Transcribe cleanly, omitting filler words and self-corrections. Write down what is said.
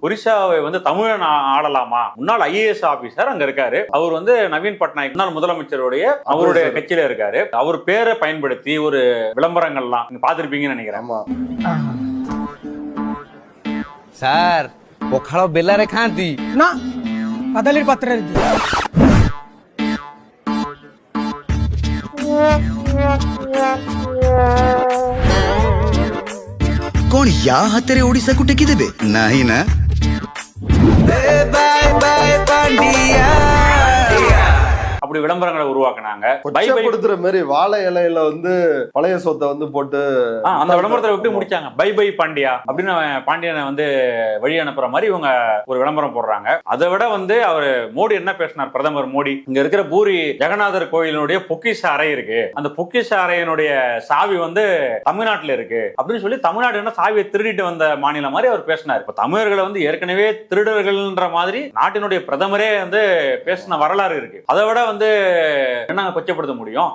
ஒரிசாவை வந்து தமிழன் ஆளலாமா? முன்னாள் IAS ஆபீசர் அங்க இருக்காரு. அவர் வந்து நவீன் பட்நாயக் முன்னாள் முதலமைச்சருடைய அவருடைய கட்சியில இருக்காரு. அவர் பேரை பயன்படுத்தி ஒரு விளம்பரங்கள்லாம் நீங்க பாத்திருப்பீங்கன்னு நினைக்கிறேன். சார் ପଖାଳ ବେଲାରେ ଖାଆନ୍ତି ନା କଦଳୀ ପତ୍ରରେ कौन या हाथरे ओडिशा को टेकी देबे नाही ना அப்படி விளம்பரங்களை உருவாக்குனாங்க. கொடுத்துற மாதிரி வாழை இலையில வந்து பழைய சொத்தை வந்து போட்டு அந்த விளம்பரத்தை எப்படி முடிச்சாங்க? பை பை பாண்டியா அப்படின்னு பாண்டியனை வந்து வழி அனுப்புற மாதிரி இவங்க ஒரு விளம்பரம் போடுறாங்க. அதை விட வந்து அவர் மோடி என்ன பேசினார்? பிரதமர் மோடி இங்க இருக்கிற பூரி ஜெகநாதர் கோயிலினுடைய பொக்கிஷ அறை இருக்கு, அந்த பொக்கிஷ அறையினுடைய சாவி வந்து தமிழ்நாட்டுல இருக்கு அப்படின்னு சொல்லி தமிழ்நாடு என்ன சாவியை திருடிட்டு வந்த மாநிலம் மாதிரி அவர் பேசினார். இப்ப தமிழர்களை வந்து ஏற்கனவே திருடர்கள்ன்ற மாதிரி நாட்டினுடைய பிரதமரே வந்து பேசின வரலாறு இருக்கு. அதை விட வந்து என்ன கொச்சப்படுத்த முடியும்?